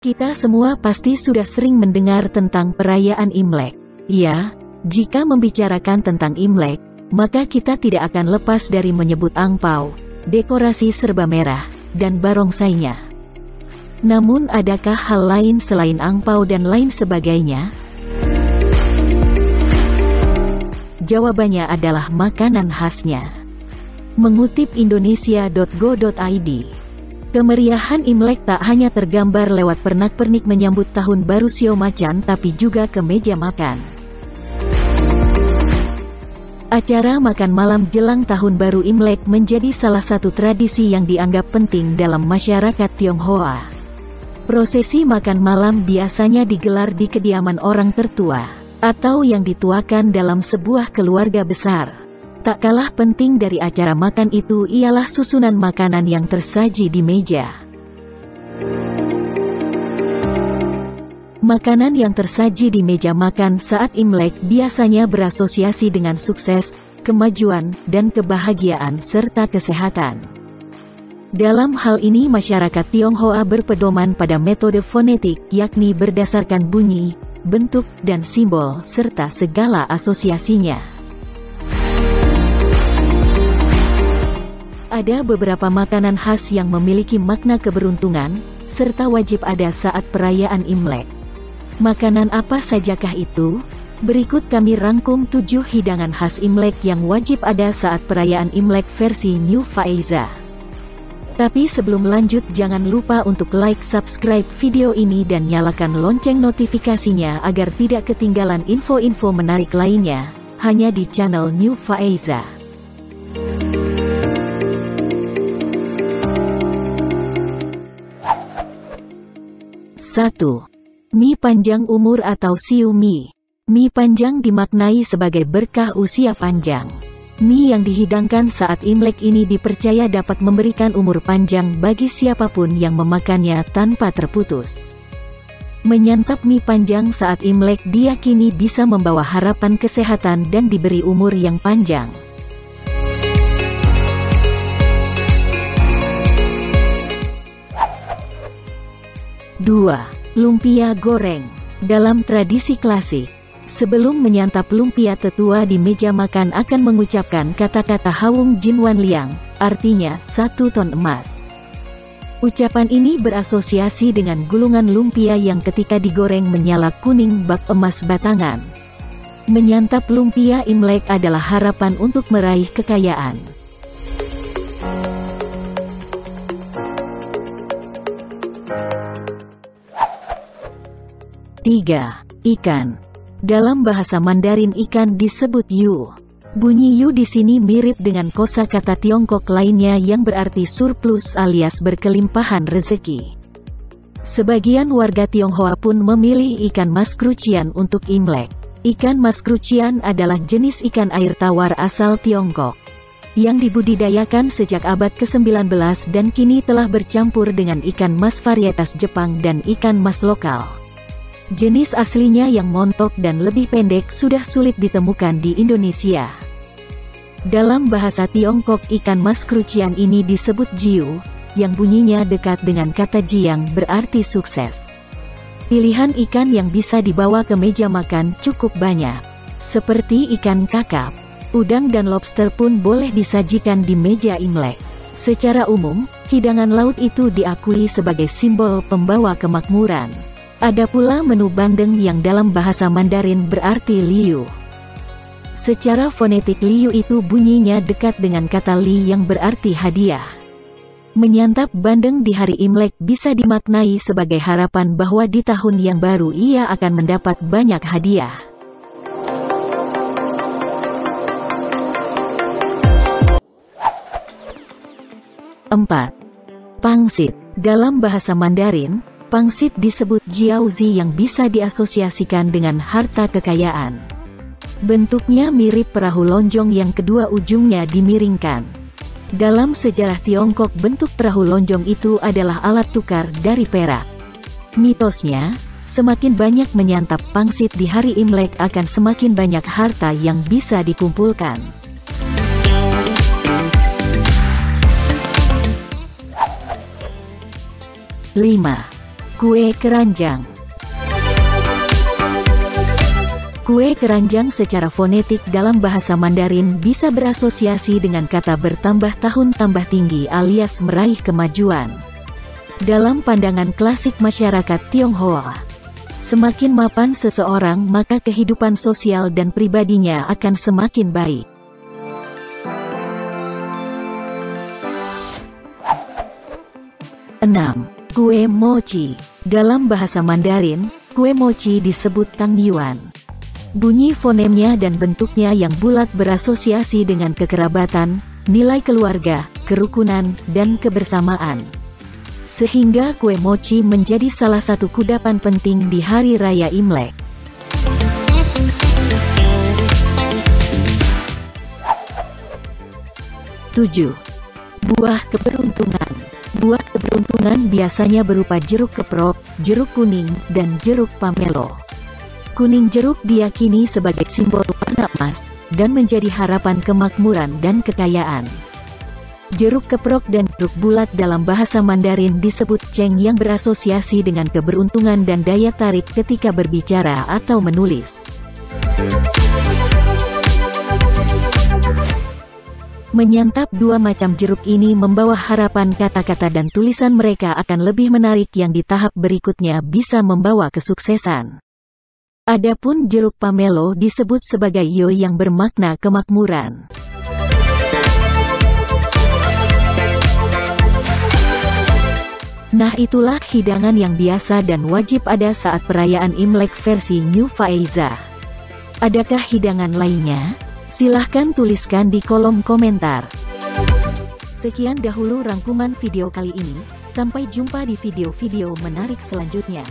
Kita semua pasti sudah sering mendengar tentang perayaan Imlek. Ya, jika membicarakan tentang Imlek, maka kita tidak akan lepas dari menyebut angpau, dekorasi serba merah, dan barongsainya. Namun adakah hal lain selain angpau dan lain sebagainya? Jawabannya adalah makanan khasnya. Mengutip indonesia.go.id, kemeriahan Imlek tak hanya tergambar lewat pernak-pernik menyambut tahun baru sio macan tapi juga ke meja makan. Acara makan malam jelang tahun baru Imlek menjadi salah satu tradisi yang dianggap penting dalam masyarakat Tionghoa. Prosesi makan malam biasanya digelar di kediaman orang tertua, atau yang dituakan dalam sebuah keluarga besar. Tak kalah penting dari acara makan itu ialah susunan makanan yang tersaji di meja. Makanan yang tersaji di meja makan saat Imlek biasanya berasosiasi dengan sukses, kemajuan, dan kebahagiaan serta kesehatan. Dalam hal ini masyarakat Tionghoa berpedoman pada metode fonetik, yakni berdasarkan bunyi, bentuk, dan simbol, serta segala asosiasinya. Ada beberapa makanan khas yang memiliki makna keberuntungan, serta wajib ada saat perayaan Imlek. Makanan apa sajakah itu? Berikut kami rangkum 7 hidangan khas Imlek yang wajib ada saat perayaan Imlek versi New Faeza. Tapi sebelum lanjut jangan lupa untuk like, subscribe video ini dan nyalakan lonceng notifikasinya agar tidak ketinggalan info-info menarik lainnya, hanya di channel New Faeza. 1. Mie panjang umur atau siu mie. Mie panjang dimaknai sebagai berkah usia panjang. Mie yang dihidangkan saat Imlek ini dipercaya dapat memberikan umur panjang bagi siapapun yang memakannya tanpa terputus. Menyantap mie panjang saat Imlek diyakini bisa membawa harapan kesehatan dan diberi umur yang panjang. 2. Lumpia goreng. Dalam tradisi klasik, sebelum menyantap lumpia tetua di meja makan akan mengucapkan kata-kata Hawung Jin Wan Liang, artinya 1 ton emas. Ucapan ini berasosiasi dengan gulungan lumpia yang ketika digoreng menyala kuning bak emas batangan. Menyantap lumpia Imlek adalah harapan untuk meraih kekayaan. 3. Ikan. Dalam bahasa Mandarin ikan disebut yu. Bunyi yu di sini mirip dengan kosakata Tiongkok lainnya yang berarti surplus alias berkelimpahan rezeki. Sebagian warga Tionghoa pun memilih ikan mas krucian untuk Imlek. Ikan mas krucian adalah jenis ikan air tawar asal Tiongkok, yang dibudidayakan sejak abad ke-19 dan kini telah bercampur dengan ikan mas varietas Jepang dan ikan mas lokal. Jenis aslinya yang montok dan lebih pendek sudah sulit ditemukan di Indonesia. Dalam bahasa Tiongkok ikan mas krucian ini disebut jiu, yang bunyinya dekat dengan kata jiang berarti sukses. Pilihan ikan yang bisa dibawa ke meja makan cukup banyak, seperti ikan kakap, udang dan lobster pun boleh disajikan di meja Imlek. Secara umum, hidangan laut itu diakui sebagai simbol pembawa kemakmuran. Ada pula menu bandeng yang dalam bahasa Mandarin berarti liu. Secara fonetik liu itu bunyinya dekat dengan kata li yang berarti hadiah. Menyantap bandeng di hari Imlek bisa dimaknai sebagai harapan bahwa di tahun yang baru ia akan mendapat banyak hadiah. 4. Pangsit. Dalam bahasa Mandarin, pangsit disebut jiaozi yang bisa diasosiasikan dengan harta kekayaan. Bentuknya mirip perahu lonjong yang kedua ujungnya dimiringkan. Dalam sejarah Tiongkok bentuk perahu lonjong itu adalah alat tukar dari perak. Mitosnya, semakin banyak menyantap pangsit di hari Imlek akan semakin banyak harta yang bisa dikumpulkan. 5. Kue keranjang. Kue keranjang secara fonetik dalam bahasa Mandarin bisa berasosiasi dengan kata bertambah tahun tambah tinggi alias meraih kemajuan. Dalam pandangan klasik masyarakat Tionghoa, semakin mapan seseorang maka kehidupan sosial dan pribadinya akan semakin baik. Enam. Kue mochi. Dalam bahasa Mandarin, kue mochi disebut tangyuan. Bunyi fonemnya dan bentuknya yang bulat berasosiasi dengan kekerabatan, nilai keluarga, kerukunan, dan kebersamaan. Sehingga kue mochi menjadi salah satu kudapan penting di Hari Raya Imlek. Tujuh. Buah keberuntungan. Buah keberuntungan biasanya berupa jeruk keprok, jeruk kuning, dan jeruk pamelo. Kuning jeruk diyakini sebagai simbol warna emas, dan menjadi harapan kemakmuran dan kekayaan. Jeruk keprok dan jeruk bulat dalam bahasa Mandarin disebut ceng yang berasosiasi dengan keberuntungan dan daya tarik ketika berbicara atau menulis. Menyantap dua macam jeruk ini membawa harapan kata-kata dan tulisan mereka akan lebih menarik yang di tahap berikutnya bisa membawa kesuksesan. Adapun jeruk pamelo disebut sebagai yo yang bermakna kemakmuran. Nah, itulah hidangan yang biasa dan wajib ada saat perayaan Imlek versi New Faiza. Adakah hidangan lainnya? Silahkan tuliskan di kolom komentar. Sekian dahulu rangkuman video kali ini. Sampai jumpa di video-video menarik selanjutnya.